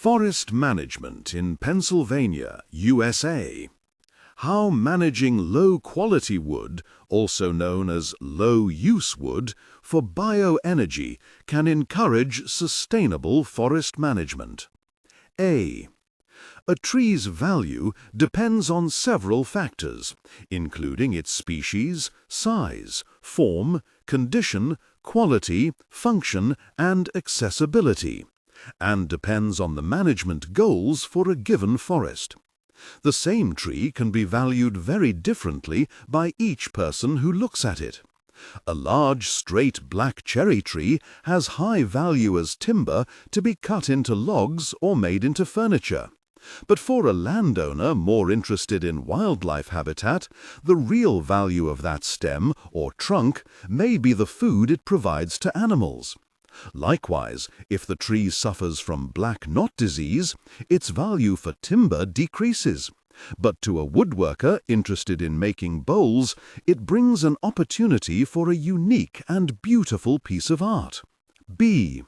Forest management in Pennsylvania, USA. How managing low-quality wood, also known as low-use wood, for bioenergy can encourage sustainable forest management. A tree's value depends on several factors, including its species, size, form, condition, quality, function, and accessibility, and depends on the management goals for a given forest. The same tree can be valued very differently by each person who looks at it. A large, straight black cherry tree has high value as timber to be cut into logs or made into furniture. But for a landowner more interested in wildlife habitat, the real value of that stem or trunk may be the food it provides to animals. Likewise, if the tree suffers from black knot disease, its value for timber decreases. But to a woodworker interested in making bowls, it brings an opportunity for a unique and beautiful piece of art. B.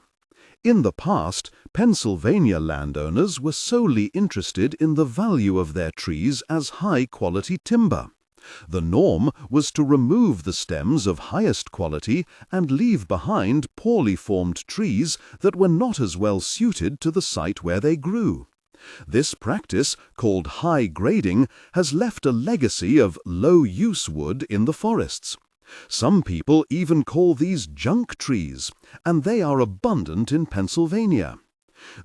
In the past, Pennsylvania landowners were solely interested in the value of their trees as high-quality timber. The norm was to remove the stems of highest quality and leave behind poorly formed trees that were not as well suited to the site where they grew. This practice, called high grading, has left a legacy of low-use wood in the forests. Some people even call these junk trees, and they are abundant in Pennsylvania.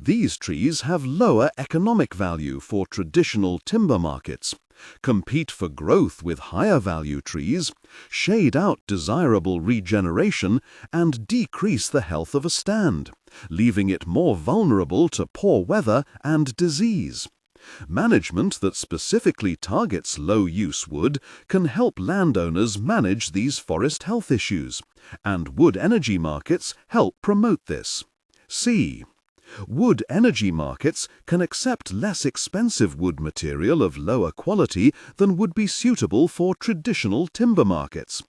These trees have lower economic value for traditional timber markets, compete for growth with higher value trees, shade out desirable regeneration, and decrease the health of a stand, leaving it more vulnerable to poor weather and disease. Management that specifically targets low-use wood can help landowners manage these forest health issues, and wood energy markets help promote this. C. Wood energy markets can accept less expensive wood material of lower quality than would be suitable for traditional timber markets.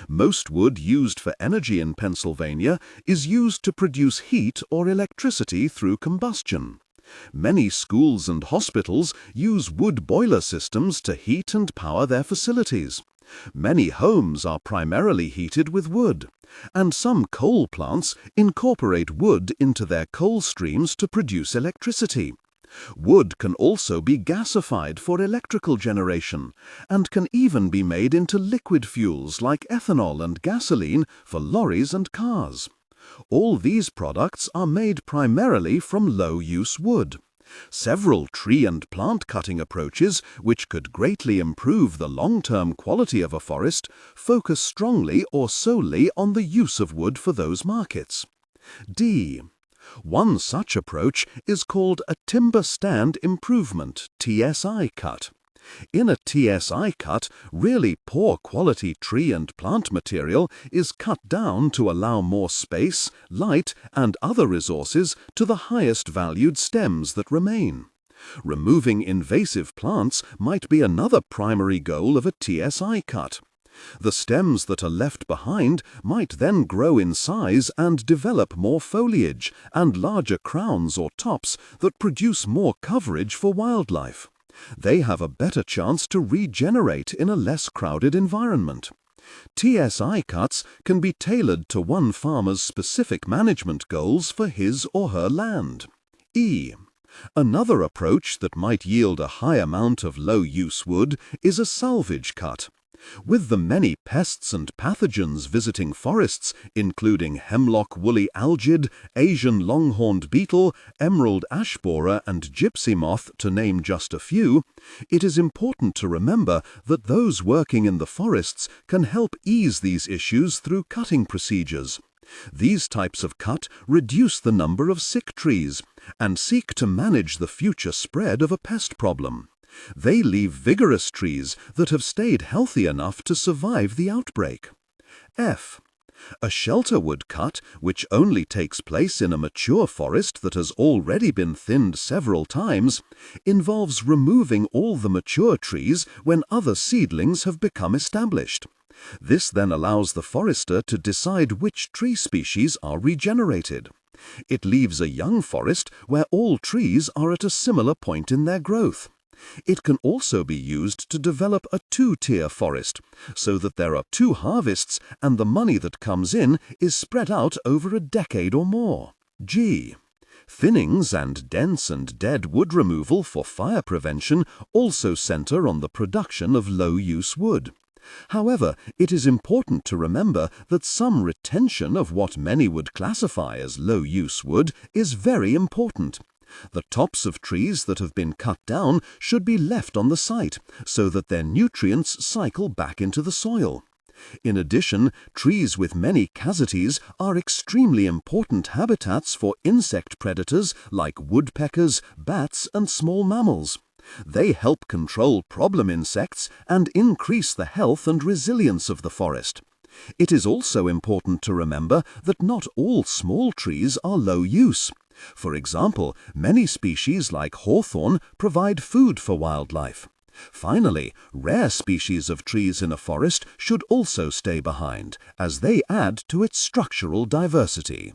Most wood used for energy in Pennsylvania is used to produce heat or electricity through combustion. Many schools and hospitals use wood boiler systems to heat and power their facilities. Many homes are primarily heated with wood, and some coal plants incorporate wood into their coal streams to produce electricity. Wood can also be gasified for electrical generation, and can even be made into liquid fuels like ethanol and gasoline for lorries and cars. All these products are made primarily from low-use wood. Several tree and plant cutting approaches, which could greatly improve the long-term quality of a forest, focus strongly or solely on the use of wood for those markets. D. One such approach is called a timber stand improvement (TSI) cut. In a TSI cut, really poor quality tree and plant material is cut down to allow more space, light, and other resources to the highest valued stems that remain. Removing invasive plants might be another primary goal of a TSI cut. The stems that are left behind might then grow in size and develop more foliage and larger crowns or tops that produce more coverage for wildlife. They have a better chance to regenerate in a less crowded environment. TSI cuts can be tailored to one farmer's specific management goals for his or her land. E. Another approach that might yield a high amount of low-use wood is a salvage cut. With the many pests and pathogens visiting forests, including hemlock woolly algid, Asian longhorned beetle, emerald ash borer, and gypsy moth, to name just a few, it is important to remember that those working in the forests can help ease these issues through cutting procedures. These types of cut reduce the number of sick trees and seek to manage the future spread of a pest problem. They leave vigorous trees that have stayed healthy enough to survive the outbreak. F. A shelterwood cut, which only takes place in a mature forest that has already been thinned several times, involves removing all the mature trees when other seedlings have become established. This then allows the forester to decide which tree species are regenerated. It leaves a young forest where all trees are at a similar point in their growth. It can also be used to develop a two-tier forest, so that there are 2 harvests and the money that comes in is spread out over a decade or more. G. Thinnings and dense and dead wood removal for fire prevention also center on the production of low-use wood. However, it is important to remember that some retention of what many would classify as low-use wood is very important. The tops of trees that have been cut down should be left on the site so that their nutrients cycle back into the soil. In addition, trees with many casualties are extremely important habitats for insect predators like woodpeckers, bats, and small mammals. They help control problem insects and increase the health and resilience of the forest. It is also important to remember that not all small trees are low use. For example, many species like hawthorn provide food for wildlife. Finally, rare species of trees in a forest should also stay behind, as they add to its structural diversity.